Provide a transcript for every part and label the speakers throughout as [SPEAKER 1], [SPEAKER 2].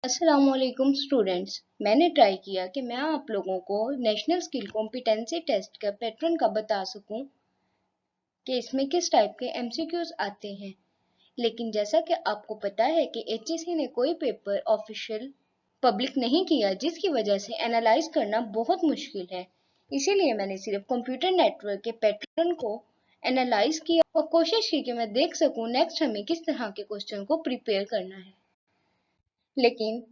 [SPEAKER 1] अस्सलामुअलैकुम स्टूडेंट्स। मैंने ट्राई किया कि मैं आप लोगों को नेशनल स्किल कॉम्पिटेंसी टेस्ट का पैटर्न का बता सकूं कि इसमें किस टाइप के एमसीक्यूज आते हैं। लेकिन जैसा कि आपको पता है कि एचईसी ने कोई पेपर ऑफिशियल पब्लिक नहीं किया, जिसकी वजह से एनालाइज करना बहुत मुश्किल है। इसीलिए मैंने सिर्फ कंप्यूटर नेटवर्क के पैटर्न को एनालाइज किया और कोशिश की कि मैं देख सकूं नेक्स्ट हमें किस तरह के क्वेश्चन को प्रिपेयर करना है। लेकिन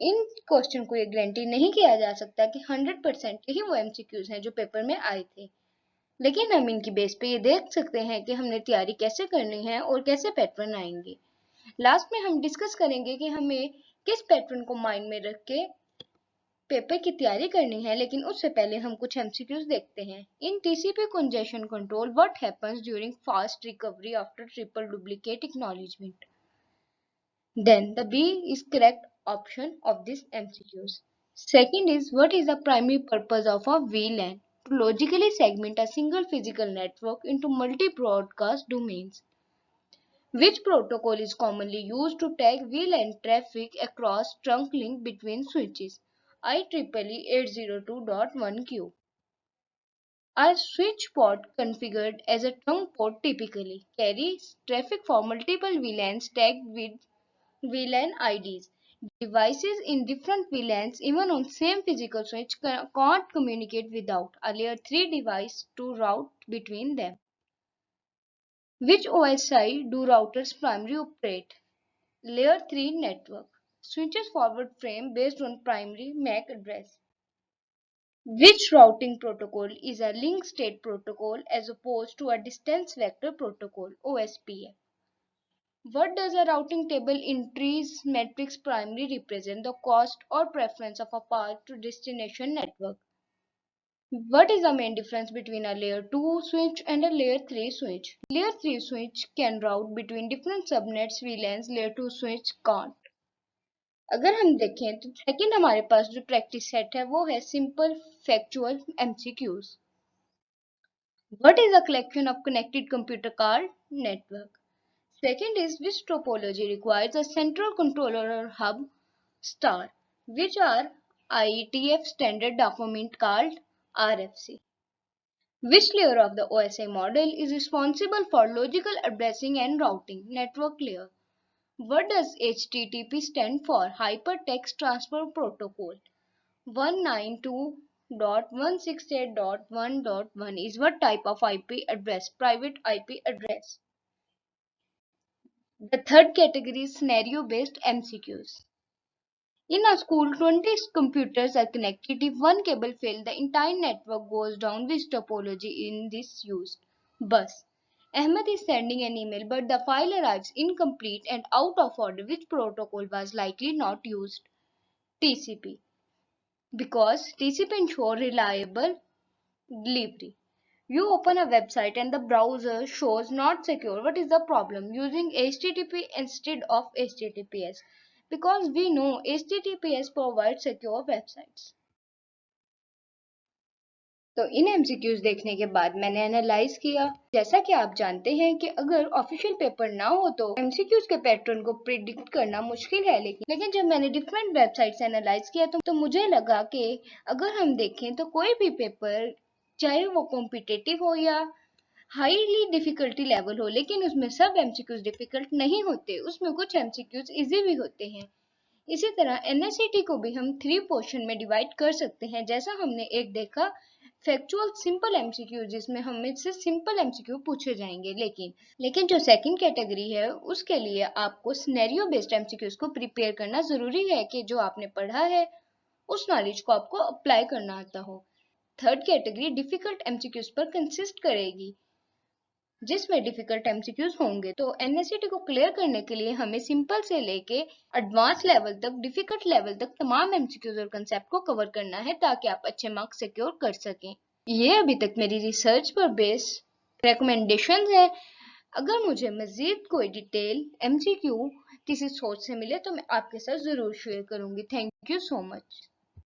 [SPEAKER 1] इन क्वेश्चन को ये गारंटी नहीं किया जा सकता कि 100% ही वो एमसीक्यूज हैं जो पेपर में आए थे। लेकिन हम इनकी बेस पे ये देख सकते हैं कि हमने तैयारी कैसे करनी है और कैसे पैटर्न आएंगे। लास्ट में हम डिस्कस करेंगे कि हमें किस पैटर्न को माइंड में रख के पेपर की तैयारी करनी है, लेकिन उससे पहले हम कुछ एमसीक्यूज देखते हैं। In TCP congestion control what happens during fast recovery after triple duplicate acknowledgement. Then the B is correct option of this MCQs. Second is, what is the primary purpose of a VLAN? To logically segment a single physical network into multi-broadcast domains. Which protocol is commonly used to tag VLAN traffic across trunk link between switches? IEEE 802.1q. A switch port configured as a trunk port typically carries traffic for multiple VLANs tagged with VLAN IDs. Devices in different VLANs, even on same physical switch, can't communicate without a layer 3 device to route between them. Which OSI do routers primarily operate? Layer 3 network. Switches forward frame based on primary MAC address. Which routing protocol is a link state protocol as opposed to a distance vector protocol, OSPF? What does a routing table entries matrix primarily represent? The cost or preference of a path to destination network. What is the main difference between a layer 2 switch and a layer 3 switch? Layer 3 switch can route between different subnets VLANs, layer 2 switch can't. अगर हम देखें तो second हमारे पास जो practice set है वो है simple factual MCQs. What is a collection of connected computer called network? Second is, which topology requires a central controller or hub star, which are IETF standard document called RFC. Which layer of the OSI model is responsible for logical addressing and routing? Network layer. What does HTTP stand for? Hypertext Transfer Protocol. 192.168.1.1 is what type of IP address? Private IP address. The third category is scenario-based MCQs. In a school, 20 computers are connected. If one cable fails, the entire network goes down. Which topology in this used? Bus. Ahmed is sending an email, but the file arrives incomplete and out of order. Which protocol was likely not used? TCP. Because TCP ensures reliable delivery. You open a website and the browser shows not secure. What is the problem? Using HTTP instead of HTTPS. Because we know HTTPS provides secure websites. तो इन MCQs देखने के बाद मैंने analyse किया। जैसा कि आप जानते हैं कि अगर ऑफिशियल पेपर ना हो तो एमसीक्यूज के पैटर्न को प्रिडिक्ट करना मुश्किल है, लेकिन जब मैंने डिफरेंट वेबसाइट्स एनालाइज किया तो मुझे लगा कि अगर हम देखें तो कोई भी पेपर, चाहे वो कॉम्पिटिटिव हो या हाईली डिफिकल्टी लेवल हो, लेकिन उसमें सब एमसीक्यूज डिफिकल्ट नहीं होते, उसमें कुछ एमसीक्यूज इजी भी होते हैं। इसी तरह एनएसईटी को भी हम 3 पोर्शन में डिवाइड कर सकते हैं। जैसा हमने एक देखा फैक्चुअल सिंपल एमसीक्यू, जिसमें हमें से सिंपल एमसीक्यू पूछे जाएंगे, लेकिन जो सेकंड कैटेगरी है उसके लिए आपको सिनेरियो बेस्ड एमसीक्यूज को प्रिपेयर करना जरूरी है कि जो आपने पढ़ा है उस नॉलेज को आपको अप्लाई करना आता हो। थर्ड कैटेगरी डिफिकल्ट एमसीक्यूज पर कंसिस्ट करेगी, जिसमें डिफिकल्ट एमसीक्यूज होंगे। तो एनएसईटी को क्लियर करने के लिए हमें सिंपल से लेके एडवांस लेवल तक, डिफिकल्ट लेवल तक तमाम एमसीक्यूज और कंसेप्ट को कवर करना है ताकि आप अच्छे मार्क्स सिक्योर कर सकें। ये अभी तक मेरी रिसर्च पर बेस्ड रिकमेंडेशंस है। अगर मुझे मजीद कोई डिटेल एमसीक्यू किसी सोर्स से मिले तो मैं आपके साथ जरूर शेयर करूंगी। Thank you so much.